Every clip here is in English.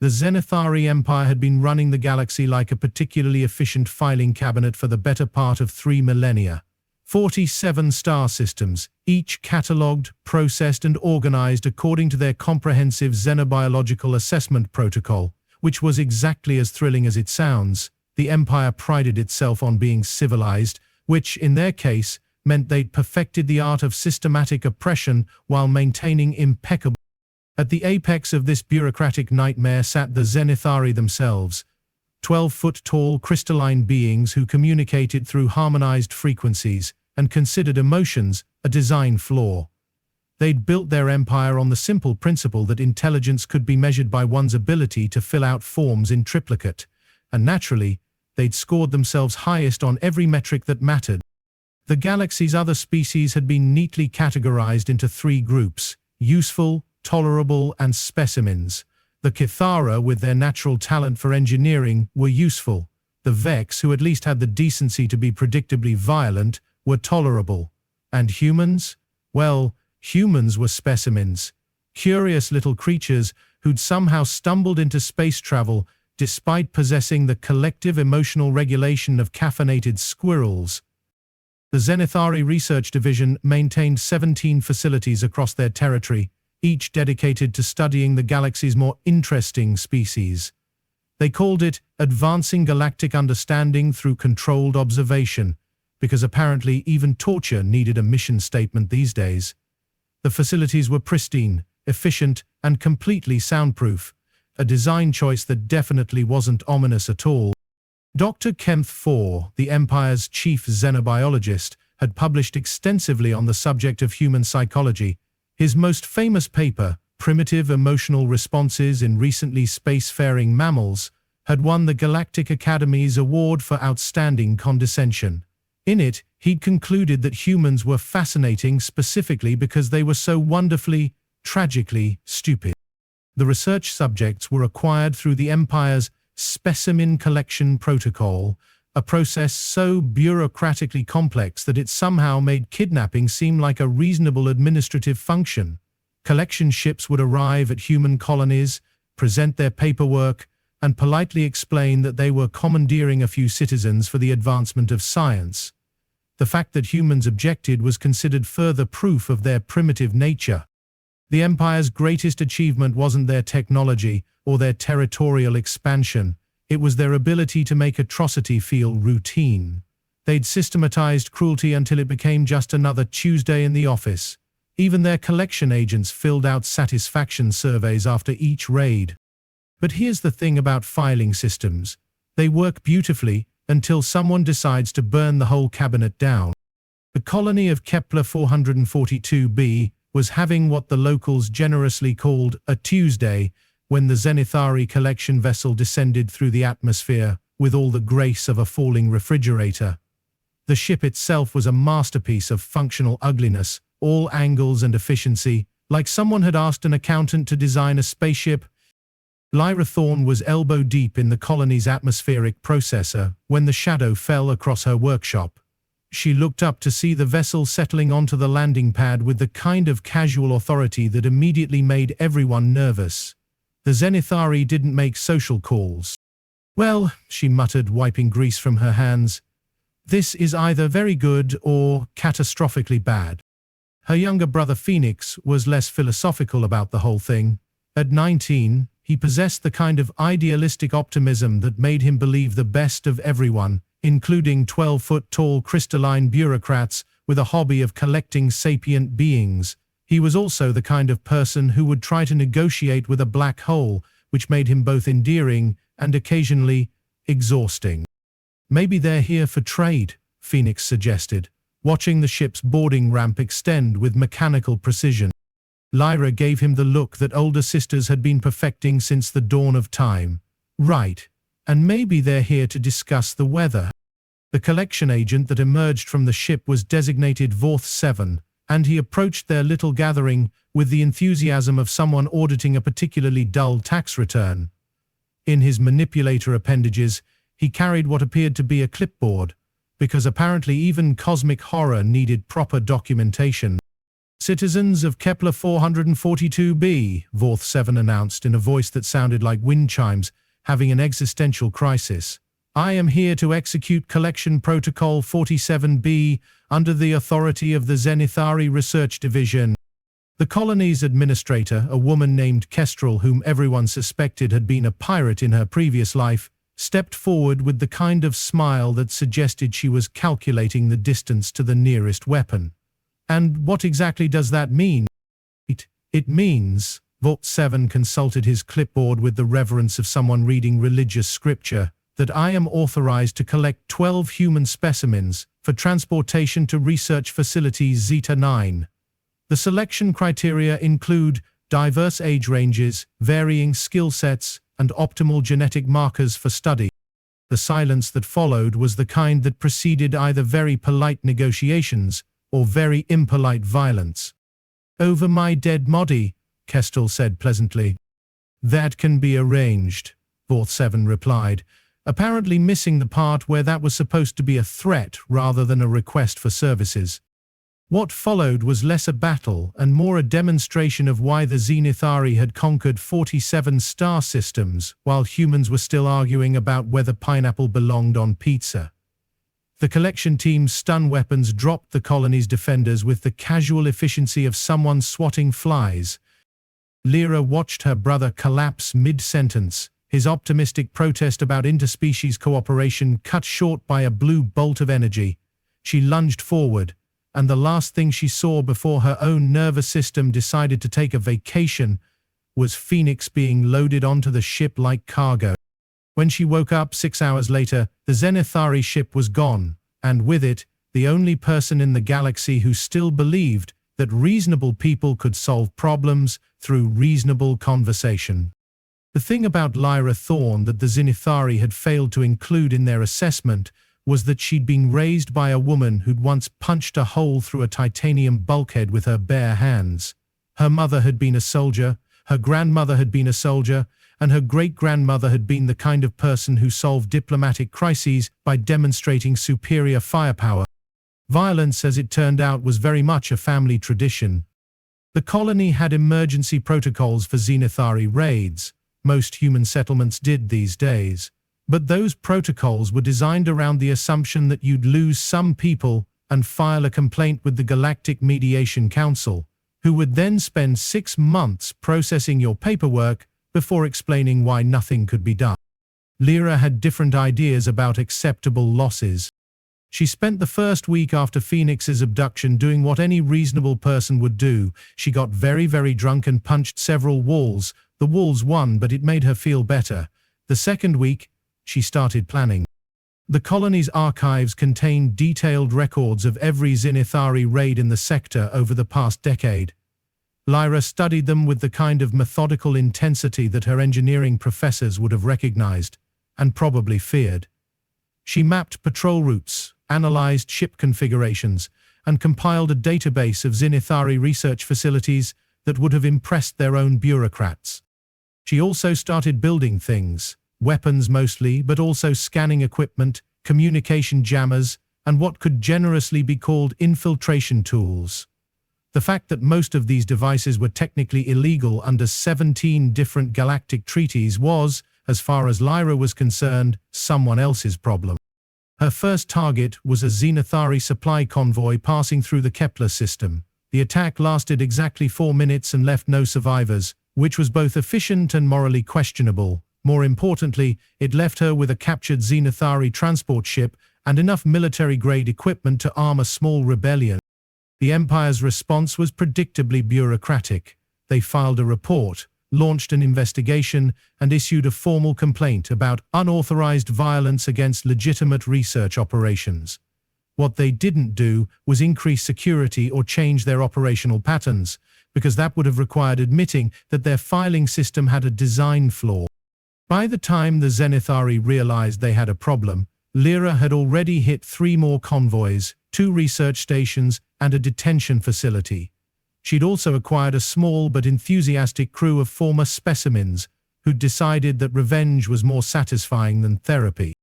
The Zenithari Empire had been running the galaxy like a particularly efficient filing cabinet for the better part of 3 millennia. 47 star systems, each catalogued, processed and organized according to their comprehensive xenobiological assessment protocol, which was exactly as thrilling as it sounds. The Empire prided itself on being civilized, which, in their case, meant they'd perfected the art of systematic oppression while maintaining impeccable. At the apex of this bureaucratic nightmare sat the Zenithari themselves, 12-foot-tall crystalline beings who communicated through harmonized frequencies and considered emotions a design flaw. They'd built their empire on the simple principle that intelligence could be measured by one's ability to fill out forms in triplicate, and naturally, they'd scored themselves highest on every metric that mattered. The galaxy's other species had been neatly categorized into 3 groups: useful, tolerable, and specimens. The Kithara, with their natural talent for engineering, were useful. The Vex, who at least had the decency to be predictably violent, were tolerable. And humans? Well, humans were specimens. Curious little creatures who'd somehow stumbled into space travel despite possessing the collective emotional regulation of caffeinated squirrels. The Zenithari Research Division maintained 17 facilities across their territory, each dedicated to studying the galaxy's more interesting species. They called it Advancing Galactic Understanding Through Controlled Observation, because apparently even torture needed a mission statement these days. The facilities were pristine, efficient, and completely soundproof, a design choice that definitely wasn't ominous at all. Dr. Kempf IV, the Empire's chief xenobiologist, had published extensively on the subject of human psychology. His most famous paper, Primitive Emotional Responses in Recently Spacefaring Mammals, had won the Galactic Academy's award for outstanding condescension. In it, he'd concluded that humans were fascinating specifically because they were so wonderfully, tragically stupid. The research subjects were acquired through the Empire's Specimen Collection Protocol, a process so bureaucratically complex that it somehow made kidnapping seem like a reasonable administrative function. Collection ships would arrive at human colonies, present their paperwork, and politely explain that they were commandeering a few citizens for the advancement of science. The fact that humans objected was considered further proof of their primitive nature. The Empire's greatest achievement wasn't their technology or their territorial expansion. It was their ability to make atrocity feel routine. They'd systematized cruelty until it became just another Tuesday in the office. Even their collection agents filled out satisfaction surveys after each raid. But here's the thing about filing systems. They work beautifully until someone decides to burn the whole cabinet down. The colony of Kepler 442b was having what the locals generously called a Tuesday when the Zenithari collection vessel descended through the atmosphere with all the grace of a falling refrigerator. The ship itself was a masterpiece of functional ugliness, all angles and efficiency, like someone had asked an accountant to design a spaceship. Lyra Thorne was elbow-deep in the colony's atmospheric processor when the shadow fell across her workshop. She looked up to see the vessel settling onto the landing pad with the kind of casual authority that immediately made everyone nervous. The Zenithari didn't make social calls. "Well," she muttered, wiping grease from her hands, "this is either very good or catastrophically bad." Her younger brother Phoenix was less philosophical about the whole thing. At 19, he possessed the kind of idealistic optimism that made him believe the best of everyone, including 12-foot-tall crystalline bureaucrats with a hobby of collecting sapient beings. He was also the kind of person who would try to negotiate with a black hole, which made him both endearing and occasionally exhausting. "Maybe they're here for trade," Phoenix suggested, watching the ship's boarding ramp extend with mechanical precision. Lyra gave him the look that older sisters had been perfecting since the dawn of time. "Right. And maybe they're here to discuss the weather." The collection agent that emerged from the ship was designated Vorth 7, and he approached their little gathering with the enthusiasm of someone auditing a particularly dull tax return. In his manipulator appendages, he carried what appeared to be a clipboard, because apparently even cosmic horror needed proper documentation. Citizens of Kepler 442b, Vorth 7 announced in a voice that sounded like wind chimes, having an existential crisis. I am here to execute Collection Protocol 47b under the authority of the Zenithari Research Division. The colony's administrator, a woman named Kestrel, whom everyone suspected had been a pirate in her previous life, stepped forward with the kind of smile that suggested she was calculating the distance to the nearest weapon. And what exactly does that mean? It means, Vorth 7 consulted his clipboard with the reverence of someone reading religious scripture, that I am authorized to collect 12 human specimens for transportation to research facility Zeta 9. The selection criteria include diverse age ranges, varying skill sets, and optimal genetic markers for study. The silence that followed was the kind that preceded either very polite negotiations or very impolite violence. Over my dead body, Kestrel said pleasantly. That can be arranged, Vorth 7 replied, apparently missing the part where that was supposed to be a threat rather than a request for services. What followed was less a battle and more a demonstration of why the Zenithari had conquered 47 star systems while humans were still arguing about whether pineapple belonged on pizza. The collection team's stun weapons dropped the colony's defenders with the casual efficiency of someone swatting flies. Lyra watched her brother collapse mid-sentence, his optimistic protest about interspecies cooperation cut short by a blue bolt of energy. She lunged forward, and the last thing she saw before her own nervous system decided to take a vacation was Phoenix being loaded onto the ship like cargo. When she woke up 6 hours later, the Zenithari ship was gone, and with it, the only person in the galaxy who still believed that reasonable people could solve problems through reasonable conversation. The thing about Lyra Thorne that the Zenithari had failed to include in their assessment was that she'd been raised by a woman who'd once punched a hole through a titanium bulkhead with her bare hands. Her mother had been a soldier, her grandmother had been a soldier, and her great-grandmother had been the kind of person who solved diplomatic crises by demonstrating superior firepower. Violence, as it turned out, was very much a family tradition. The colony had emergency protocols for Zenithari raids. Most human settlements did these days. But those protocols were designed around the assumption that you'd lose some people and file a complaint with the Galactic Mediation Council, who would then spend 6 months processing your paperwork before explaining why nothing could be done. Lyra had different ideas about acceptable losses. She spent the first week after Phoenix's abduction doing what any reasonable person would do. She got very, very drunk and punched several walls. The walls won, but it made her feel better. The second week, she started planning. The colony's archives contained detailed records of every Zenithari raid in the sector over the past decade. Lyra studied them with the kind of methodical intensity that her engineering professors would have recognized, and probably feared. She mapped patrol routes, analyzed ship configurations, and compiled a database of Zenithari research facilities that would have impressed their own bureaucrats. She also started building things, weapons mostly, but also scanning equipment, communication jammers, and what could generously be called infiltration tools. The fact that most of these devices were technically illegal under 17 different galactic treaties was, as far as Lyra was concerned, someone else's problem. Her first target was a Zenithari supply convoy passing through the Kepler system. The attack lasted exactly 4 minutes and left no survivors, which was both efficient and morally questionable. More importantly, it left her with a captured Zenithari transport ship and enough military-grade equipment to arm a small rebellion. The Empire's response was predictably bureaucratic. They filed a report, launched an investigation, and issued a formal complaint about unauthorized violence against legitimate research operations. What they didn't do was increase security or change their operational patterns, because that would have required admitting that their filing system had a design flaw. By the time the Zenithari realized they had a problem, Lyra had already hit 3 more convoys, 2 research stations, and a detention facility. She'd also acquired a small but enthusiastic crew of former specimens who'd decided that revenge was more satisfying than therapy.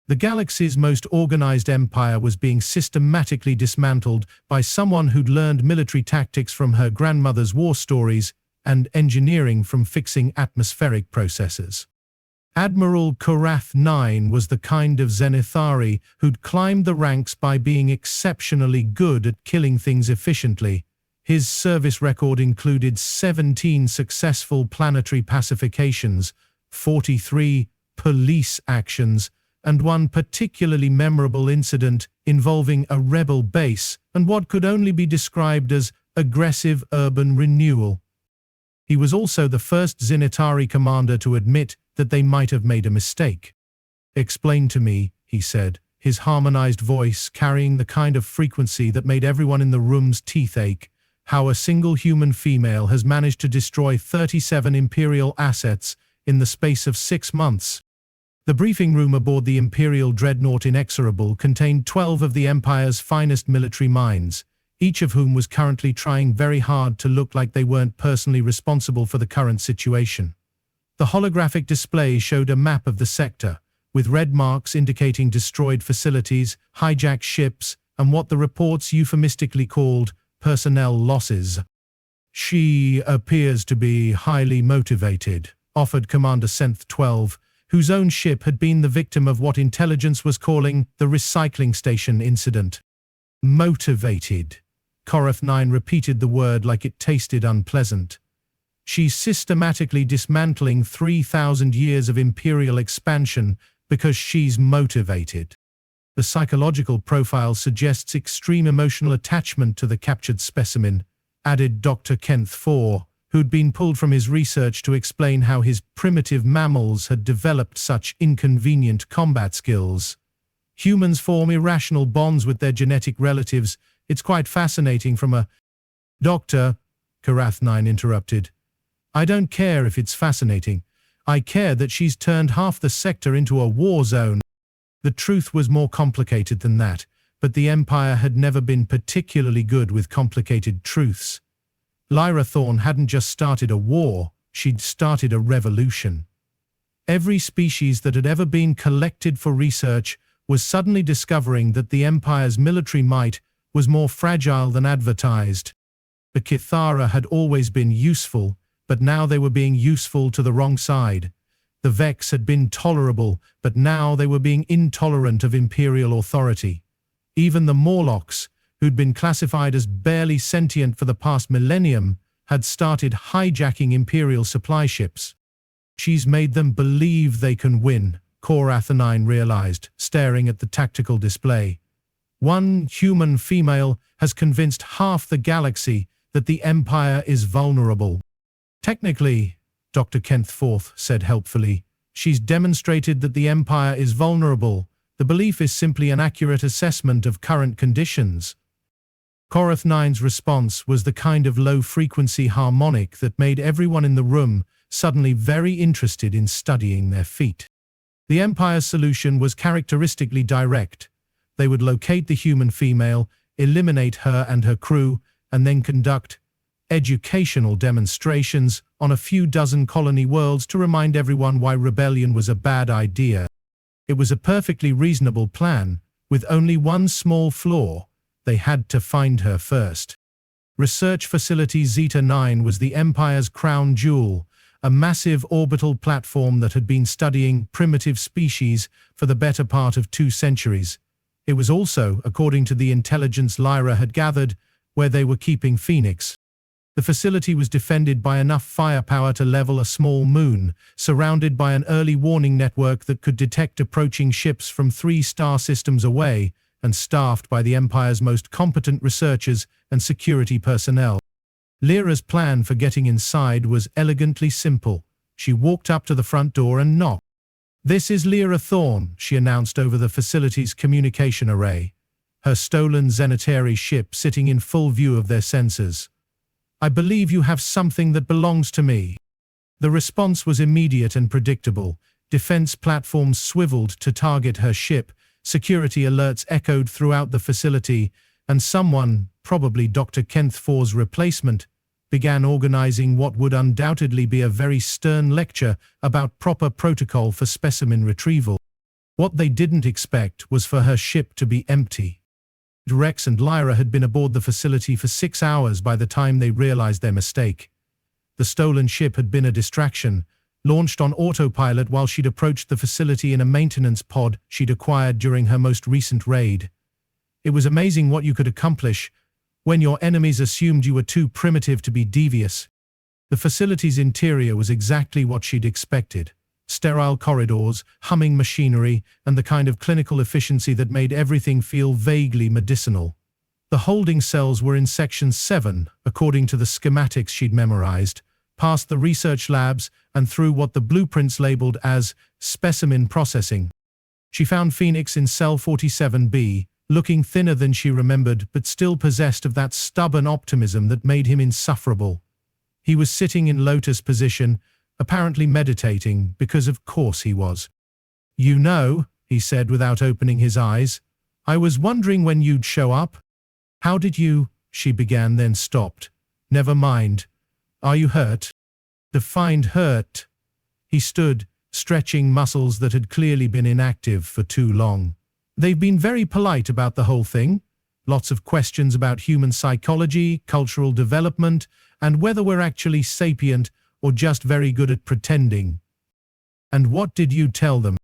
The galaxy's most organized empire was being systematically dismantled by someone who'd learned military tactics from her grandmother's war stories and engineering from fixing atmospheric processes. Admiral Korrath 9 was the kind of Zenithari who'd climbed the ranks by being exceptionally good at killing things efficiently. His service record included 17 successful planetary pacifications, 43 police actions, and one particularly memorable incident involving a rebel base and what could only be described as aggressive urban renewal. He was also the first Zenithari commander to admit that they might have made a mistake. "Explain to me," he said, his harmonized voice carrying the kind of frequency that made everyone in the room's teeth ache, "how a single human female has managed to destroy 37 Imperial assets in the space of 6 months. The briefing room aboard the Imperial dreadnought Inexorable contained 12 of the Empire's finest military minds, each of whom was currently trying very hard to look like they weren't personally responsible for the current situation. The holographic display showed a map of the sector, with red marks indicating destroyed facilities, hijacked ships, and what the reports euphemistically called personnel losses. "She appears to be highly motivated," offered Commander Senth 12, whose own ship had been the victim of what intelligence was calling the recycling station incident. "Motivated." Korrath 9 repeated the word like it tasted unpleasant. "She's systematically dismantling 3,000 years of Imperial expansion because she's motivated. The psychological profile suggests extreme emotional attachment to the captured specimen," added Dr. Kenth 4, who'd been pulled from his research to explain how his primitive mammals had developed such inconvenient combat skills. "Humans form irrational bonds with their genetic relatives. It's quite fascinating from a—" "Doctor," Korrath 9 interrupted, "I don't care if it's fascinating. I care that she's turned half the sector into a war zone." The truth was more complicated than that, but the Empire had never been particularly good with complicated truths. Lyra Thorne hadn't just started a war, she'd started a revolution. Every species that had ever been collected for research was suddenly discovering that the Empire's military might was more fragile than advertised. The Kithara had always been useful, but now they were being useful to the wrong side. The Vex had been tolerable, but now they were being intolerant of Imperial authority. Even the Morlocks, who'd been classified as barely sentient for the past millennium, had started hijacking Imperial supply ships. "She's made them believe they can win," Korrath 9 realized, staring at the tactical display. "One human female has convinced half the galaxy that the Empire is vulnerable." "Technically," Dr. Kenth 4 said helpfully, "she's demonstrated that the Empire is vulnerable. The belief is simply an accurate assessment of current conditions." Korrath 9's response was the kind of low-frequency harmonic that made everyone in the room suddenly very interested in studying their feat. The Empire's solution was characteristically direct. They would locate the human female, eliminate her and her crew, and then conduct educational demonstrations on a few dozen colony worlds to remind everyone why rebellion was a bad idea. It was a perfectly reasonable plan, with only one small flaw: they had to find her first. Research Facility Zeta 9 was the Empire's crown jewel, a massive orbital platform that had been studying primitive species for the better part of 2 centuries. It was also, according to the intelligence Lyra had gathered, where they were keeping Phoenix. The facility was defended by enough firepower to level a small moon, surrounded by an early warning network that could detect approaching ships from 3 star systems away, and staffed by the Empire's most competent researchers and security personnel. Lyra's plan for getting inside was elegantly simple. She walked up to the front door and knocked. "This is Lyra Thorne," she announced over the facility's communication array, her stolen Zenithari ship sitting in full view of their sensors. "I believe you have something that belongs to me." The response was immediate and predictable. Defense platforms swiveled to target her ship, security alerts echoed throughout the facility, and someone, probably Dr. Kenth 4's replacement, began organizing what would undoubtedly be a very stern lecture about proper protocol for specimen retrieval. What they didn't expect was for her ship to be empty. Rex and Lyra had been aboard the facility for 6 hours by the time they realized their mistake. The stolen ship had been a distraction, launched on autopilot while she'd approached the facility in a maintenance pod she'd acquired during her most recent raid. It was amazing what you could accomplish when your enemies assumed you were too primitive to be devious. The facility's interior was exactly what she'd expected. Sterile corridors, humming machinery, and the kind of clinical efficiency that made everything feel vaguely medicinal. The holding cells were in Section 7, according to the schematics she'd memorized, past the research labs and through what the blueprints labeled as specimen processing. She found Phoenix in Cell 47B, looking thinner than she remembered but still possessed of that stubborn optimism that made him insufferable. He was sitting in lotus position, apparently meditating, because of course he was. "You know," he said without opening his eyes, "I was wondering when you'd show up." "How did you—" she began, then stopped. "Never mind. Are you hurt?" "Defined hurt." He stood, stretching muscles that had clearly been inactive for too long. "They've been very polite about the whole thing. Lots of questions about human psychology, cultural development, and whether we're actually sapient or just very good at pretending." "And what did you tell them?"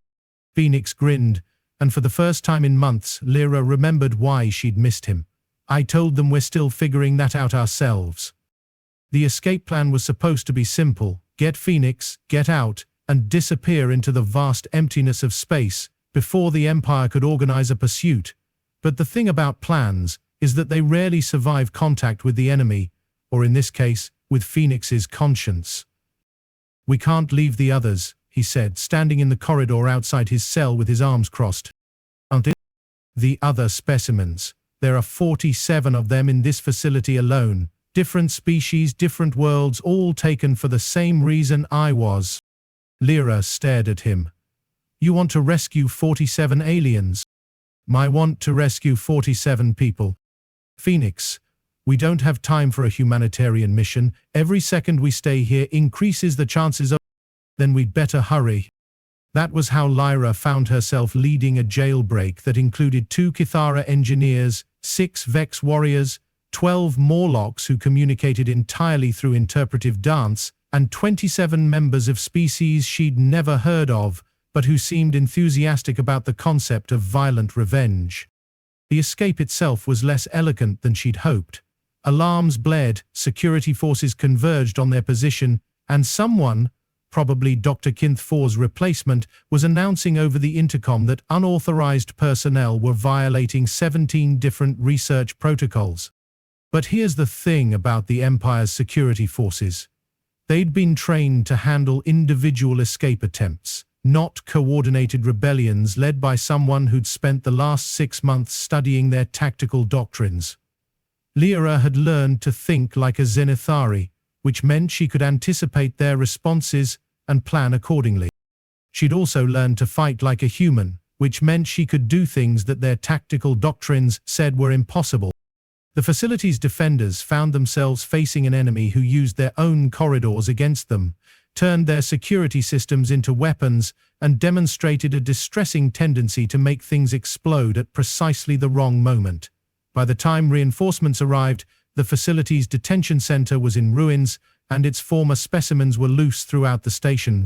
Phoenix grinned, and for the first time in months, Lyra remembered why she'd missed him. "I told them we're still figuring that out ourselves." The escape plan was supposed to be simple: get Phoenix, get out, and disappear into the vast emptiness of space before the Empire could organize a pursuit. But the thing about plans is that they rarely survive contact with the enemy, or in this case, with Phoenix's conscience. "We can't leave the others," he said, standing in the corridor outside his cell with his arms crossed. "The other specimens. There are 47 of them in this facility alone. Different species, different worlds, all taken for the same reason I was." Lyra stared at him. "You want to rescue 47 aliens?" "I want to rescue 47 people." "Phoenix, we don't have time for a humanitarian mission. Every second we stay here increases the chances of—" "Then we'd better hurry." That was how Lyra found herself leading a jailbreak that included 2 Kithara engineers, 6 Vex warriors, 12 Morlocks who communicated entirely through interpretive dance, and 27 members of species she'd never heard of, but who seemed enthusiastic about the concept of violent revenge. The escape itself was less elegant than she'd hoped. Alarms blared, security forces converged on their position, and someone, probably Dr. Kinth 4's replacement, was announcing over the intercom that unauthorized personnel were violating 17 different research protocols. But here's the thing about the Empire's security forces. They'd been trained to handle individual escape attempts, not coordinated rebellions led by someone who'd spent the last 6 months studying their tactical doctrines. Lyra had learned to think like a Zenithari, which meant she could anticipate their responses and plan accordingly. She'd also learned to fight like a human, which meant she could do things that their tactical doctrines said were impossible. The facility's defenders found themselves facing an enemy who used their own corridors against them, turned their security systems into weapons, and demonstrated a distressing tendency to make things explode at precisely the wrong moment. By the time reinforcements arrived, the facility's detention center was in ruins, and its former specimens were loose throughout the station.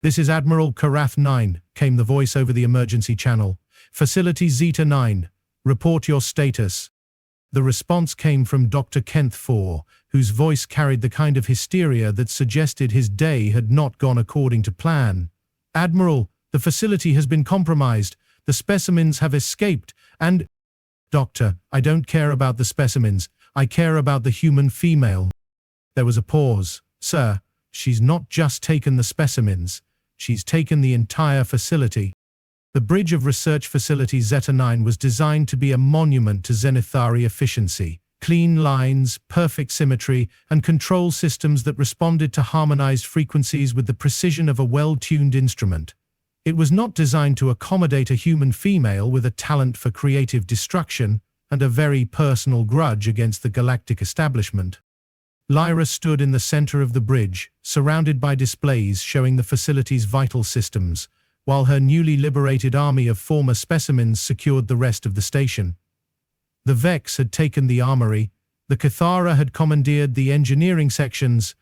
"This is Admiral Korrath 9, came the voice over the emergency channel. "Facility Zeta 9, report your status." The response came from Dr. Kinth 4, whose voice carried the kind of hysteria that suggested his day had not gone according to plan. "Admiral, the facility has been compromised. The specimens have escaped, and—" "Doctor, I don't care about the specimens. I care about the human female." There was a pause. "Sir, she's not just taken the specimens. She's taken the entire facility." The Bridge of Research Facility Zeta 9 was designed to be a monument to Zenithari efficiency. Clean lines, perfect symmetry, and control systems that responded to harmonized frequencies with the precision of a well-tuned instrument. It was not designed to accommodate a human female with a talent for creative destruction and a very personal grudge against the Galactic establishment. Lyra stood in the center of the bridge, surrounded by displays showing the facility's vital systems, while her newly liberated army of former specimens secured the rest of the station. The Vex had taken the armory, the Cathara had commandeered the engineering sections,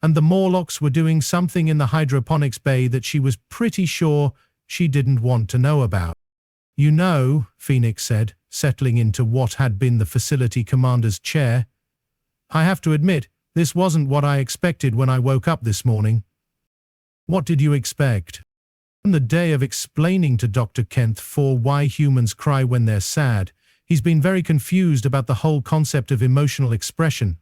and the Morlocks were doing something in the hydroponics bay that she was pretty sure she didn't want to know about. "You know," Phoenix said, settling into what had been the facility commander's chair, "I have to admit, this wasn't what I expected when I woke up this morning." "What did you expect?" On the day of explaining to Dr. Kent why humans cry when they're sad, he's been very confused about the whole concept of emotional expression.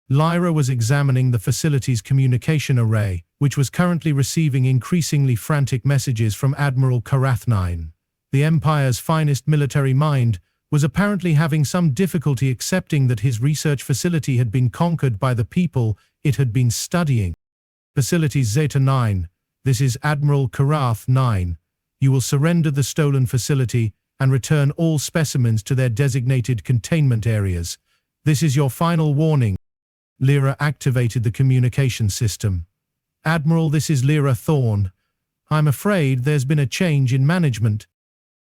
Lyra was examining the facility's communication array, which was currently receiving increasingly frantic messages from Admiral Korrath 9. The Empire's finest military mind was apparently having some difficulty accepting that his research facility had been conquered by the people it had been studying. "Facility Zeta 9, this is Admiral Korrath 9. You will surrender the stolen facility and return all specimens to their designated containment areas. This is your final warning." Lyra activated the communication system. "Admiral, this is Lyra Thorne. I'm afraid there's been a change in management."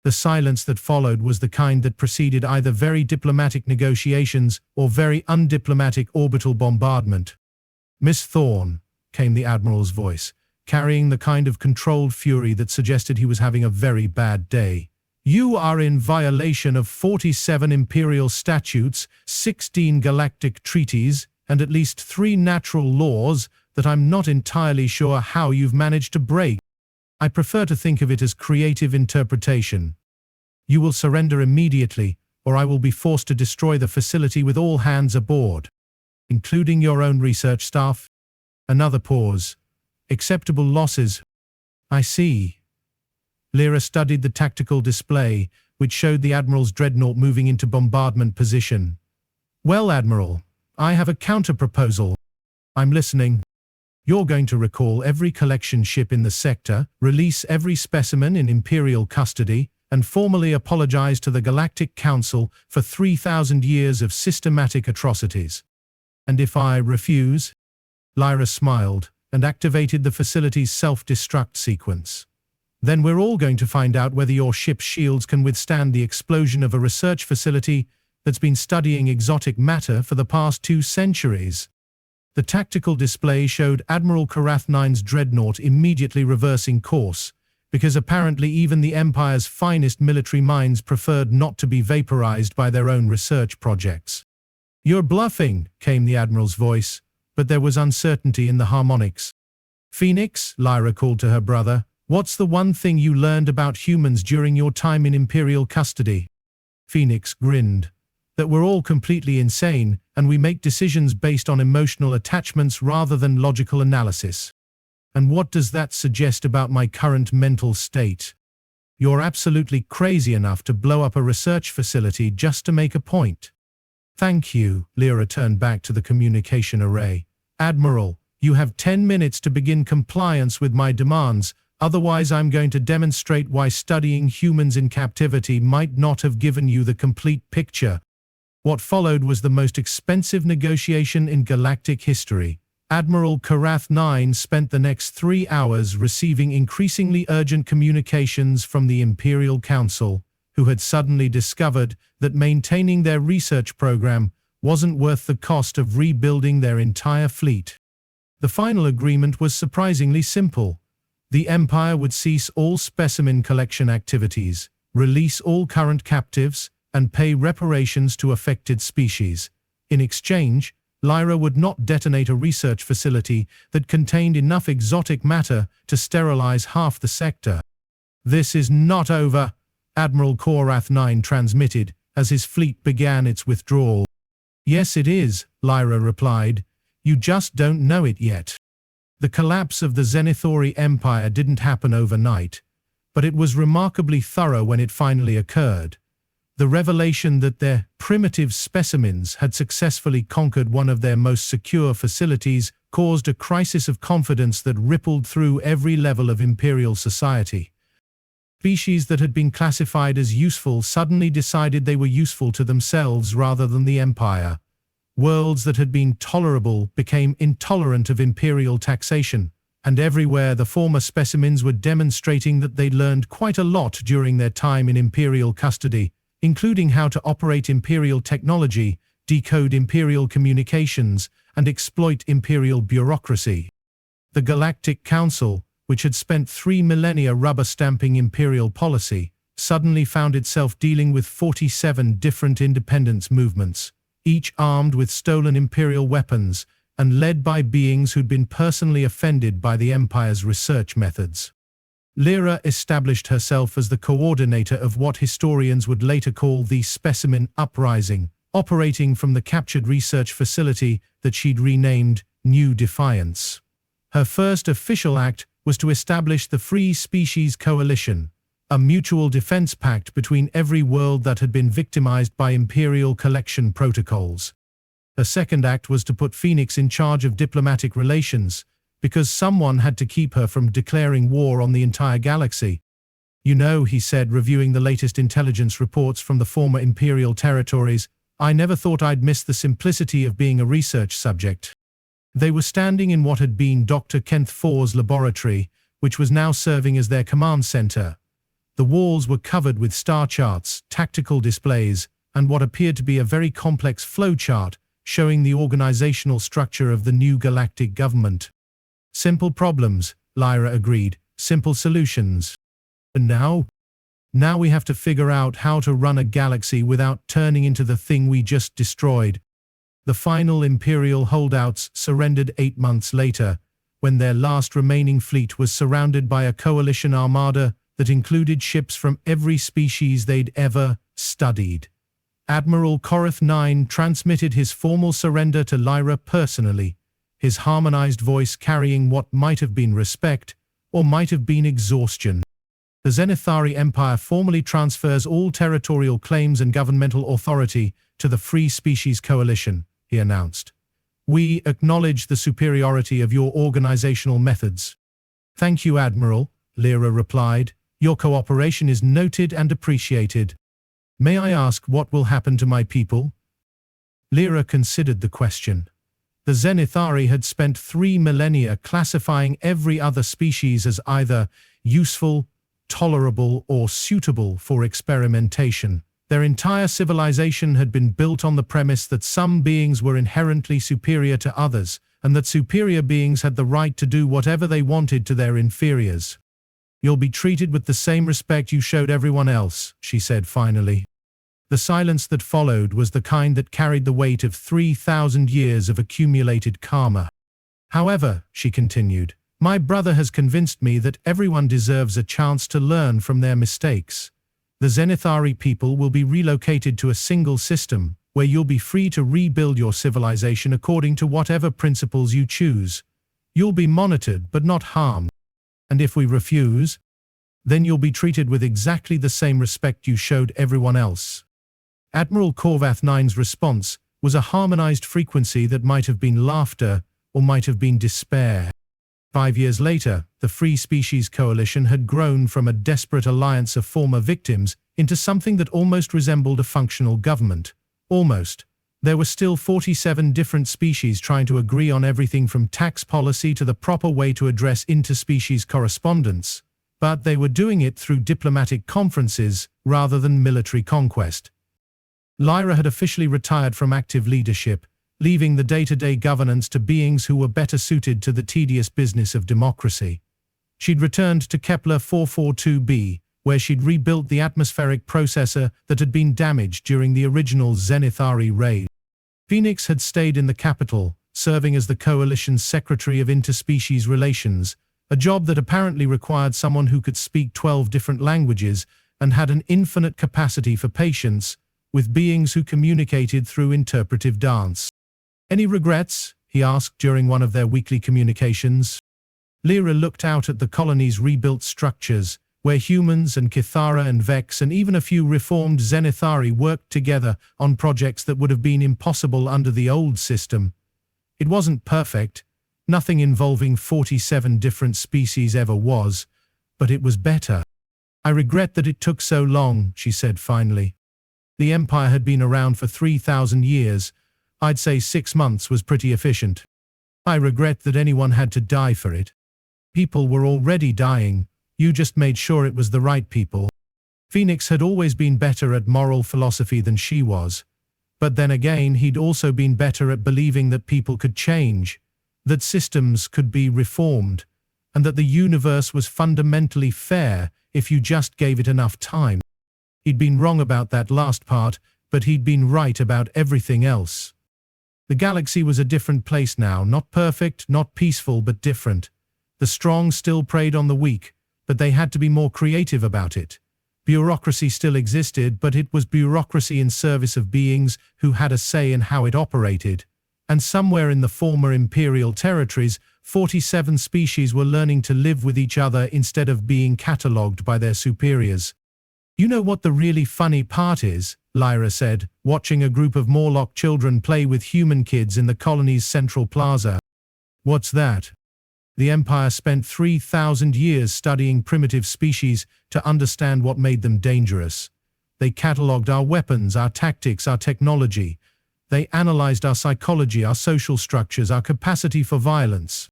The silence that followed was the kind that preceded either very diplomatic negotiations or very undiplomatic orbital bombardment. "Miss Thorne," came the Admiral's voice, carrying the kind of controlled fury that suggested he was having a very bad day. "You are in violation of 47 Imperial statutes, 16 Galactic treaties, and at least 3 natural laws that I'm not entirely sure how you've managed to break. I prefer to think of it as creative interpretation. You will surrender immediately, or I will be forced to destroy the facility with all hands aboard, including your own research staff." Another pause. "Acceptable losses." "I see." Lyra studied the tactical display, which showed the Admiral's dreadnought moving into bombardment position. "Well, Admiral, I have a counter-proposal." "I'm listening." "You're going to recall every collection ship in the sector, release every specimen in Imperial custody, and formally apologize to the Galactic Council for 3,000 years of systematic atrocities." "And if I refuse?" Lyra smiled and activated the facility's self-destruct sequence. "Then we're all going to find out whether your ship's shields can withstand the explosion of a research facility that's been studying exotic matter for the past 2 centuries. The tactical display showed Admiral Korrath 9's dreadnought immediately reversing course, because apparently even the Empire's finest military minds preferred not to be vaporized by their own research projects. "You're bluffing," came the Admiral's voice, but there was uncertainty in the harmonics. "Phoenix," Lyra called to her brother, "what's the one thing you learned about humans during your time in Imperial custody?" Phoenix grinned. "That we're all completely insane, and we make decisions based on emotional attachments rather than logical analysis." "And what does that suggest about my current mental state?" "You're absolutely crazy enough to blow up a research facility just to make a point." "Thank you," Lyra turned back to the communication array. "Admiral, you have 10 minutes to begin compliance with my demands, otherwise I'm going to demonstrate why studying humans in captivity might not have given you the complete picture." What followed was the most expensive negotiation in galactic history. Admiral Korrath 9 spent the next 3 hours receiving increasingly urgent communications from the Imperial Council, who had suddenly discovered that maintaining their research program wasn't worth the cost of rebuilding their entire fleet. The final agreement was surprisingly simple. The Empire would cease all specimen collection activities, release all current captives, and pay reparations to affected species. In exchange, Lyra would not detonate a research facility that contained enough exotic matter to sterilize half the sector. "This is not over," Admiral Korrath 9 transmitted as his fleet began its withdrawal. "Yes, it is," Lyra replied. "You just don't know it yet." The collapse of the Zenithari Empire didn't happen overnight, but it was remarkably thorough when it finally occurred. The revelation that their primitive specimens had successfully conquered one of their most secure facilities caused a crisis of confidence that rippled through every level of Imperial society. Species that had been classified as useful suddenly decided they were useful to themselves rather than the Empire. Worlds that had been tolerable became intolerant of Imperial taxation, And everywhere the former specimens were demonstrating that they'd learned quite a lot during their time in Imperial custody, including how to operate Imperial technology, decode Imperial communications, and exploit Imperial bureaucracy. The Galactic Council, which had spent 3 millennia rubber-stamping Imperial policy, suddenly found itself dealing with 47 different independence movements, each armed with stolen Imperial weapons and led by beings who'd been personally offended by the Empire's research methods. Lyra established herself as the coordinator of what historians would later call the Specimen Uprising, operating from the captured research facility that she'd renamed New Defiance. Her first official act was to establish the Free Species Coalition, a mutual defense pact between every world that had been victimized by Imperial collection protocols. Her second act was to put Phoenix in charge of diplomatic relations, because someone had to keep her from declaring war on the entire galaxy. "You know," he said, reviewing the latest intelligence reports from the former Imperial territories, "I never thought I'd miss the simplicity of being a research subject." They were standing in what had been Dr. Kent Four's laboratory, which was now serving as their command center. The walls were covered with star charts, tactical displays, and what appeared to be a very complex flowchart showing the organizational structure of the new galactic government. "Simple problems," Lyra agreed, "simple solutions. And now we have to figure out how to run a galaxy without turning into the thing we just destroyed." The final Imperial holdouts surrendered 8 months later, when their last remaining fleet was surrounded by a coalition armada that included ships from every species they'd ever studied. Admiral Korrath 9 transmitted his formal surrender to Lyra personally, his harmonized voice carrying what might have been respect or might have been exhaustion. "The Zenithari Empire formally transfers all territorial claims and governmental authority to the Free Species Coalition," he announced. "We acknowledge the superiority of your organizational methods." "Thank you, Admiral," Lyra replied. "Your cooperation is noted and appreciated. May I ask what will happen to my people?" Lyra considered the question. The Zenithari had spent 3 millennia classifying every other species as either useful, tolerable, or suitable for experimentation. Their entire civilization had been built on the premise that some beings were inherently superior to others, and that superior beings had the right to do whatever they wanted to their inferiors. "You'll be treated with the same respect you showed everyone else," she said finally. The silence that followed was the kind that carried the weight of 3,000 years of accumulated karma. "However," she continued, "my brother has convinced me that everyone deserves a chance to learn from their mistakes. The Zenithari people will be relocated to a single system, where you'll be free to rebuild your civilization according to whatever principles you choose. You'll be monitored but not harmed. And if we refuse, then you'll be treated with exactly the same respect you showed everyone else." Admiral Korrath 9's response was a harmonized frequency that might have been laughter or might have been despair. 5 years later, the Free Species Coalition had grown from a desperate alliance of former victims into something that almost resembled a functional government. Almost. There were still 47 different species trying to agree on everything from tax policy to the proper way to address interspecies correspondence, but they were doing it through diplomatic conferences rather than military conquest. Lyra had officially retired from active leadership, leaving the day-to-day governance to beings who were better suited to the tedious business of democracy. She'd returned to Kepler 442b, where she'd rebuilt the atmospheric processor that had been damaged during the original Zenithari raid. Phoenix had stayed in the capital, serving as the Coalition's Secretary of Interspecies Relations, a job that apparently required someone who could speak 12 different languages and had an infinite capacity for patience with beings who communicated through interpretive dance. "Any regrets?" he asked during one of their weekly communications. Lyra looked out at the colony's rebuilt structures, where humans and Kithara and Vex and even a few reformed Zenithari worked together on projects that would have been impossible under the old system. It wasn't perfect. Nothing involving 47 different species ever was, but it was better. "I regret that it took so long," she said finally. "The Empire had been around for 3,000 years. I'd say 6 months was pretty efficient. I regret that anyone had to die for it." People were already dying, you just made sure it was the right people. Phoenix had always been better at moral philosophy than she was. But then again, he'd also been better at believing that people could change, that systems could be reformed, and that the universe was fundamentally fair if you just gave it enough time. He'd been wrong about that last part, but he'd been right about everything else. The galaxy was a different place now, not perfect, not peaceful, but different. The strong still preyed on the weak, but they had to be more creative about it. Bureaucracy still existed, but it was bureaucracy in service of beings who had a say in how it operated. And somewhere in the former imperial territories, 47 species were learning to live with each other instead of being catalogued by their superiors. You know what the really funny part is? Lyra said, watching a group of Morlock children play with human kids in the colony's central plaza. What's that? The Empire spent 3,000 years studying primitive species to understand what made them dangerous. They catalogued our weapons, our tactics, our technology. They analyzed our psychology, our social structures, our capacity for violence.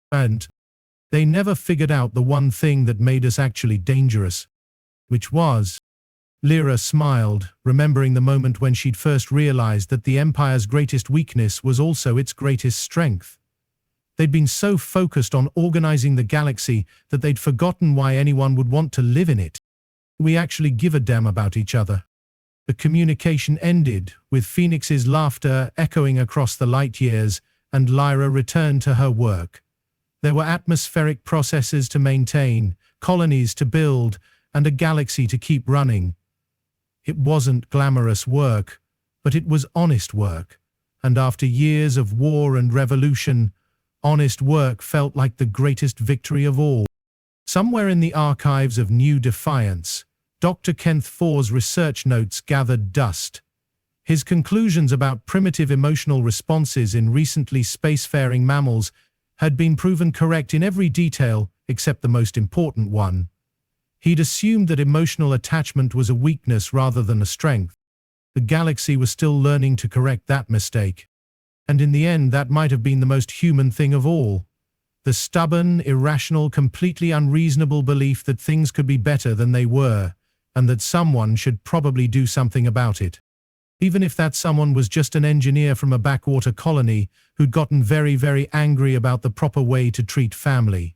And they never figured out the one thing that made us actually dangerous. Which was? Lyra smiled, remembering the moment when she'd first realized that the Empire's greatest weakness was also its greatest strength. They'd been so focused on organizing the galaxy that they'd forgotten why anyone would want to live in it. We actually give a damn about each other. The communication ended, with Phoenix's laughter echoing across the light years, and Lyra returned to her work. There were atmospheric processes to maintain, colonies to build, and a galaxy to keep running. It wasn't glamorous work, but it was honest work, and after years of war and revolution, honest work felt like the greatest victory of all. Somewhere in the archives of New Defiance, Dr. Kenneth Four's research notes gathered dust. His conclusions about primitive emotional responses in recently spacefaring mammals had been proven correct in every detail except the most important one. He'd assumed that emotional attachment was a weakness rather than a strength. The galaxy was still learning to correct that mistake. And in the end, that might have been the most human thing of all. The stubborn, irrational, completely unreasonable belief that things could be better than they were, and that someone should probably do something about it. Even if that someone was just an engineer from a backwater colony who'd gotten very, very angry about the proper way to treat family.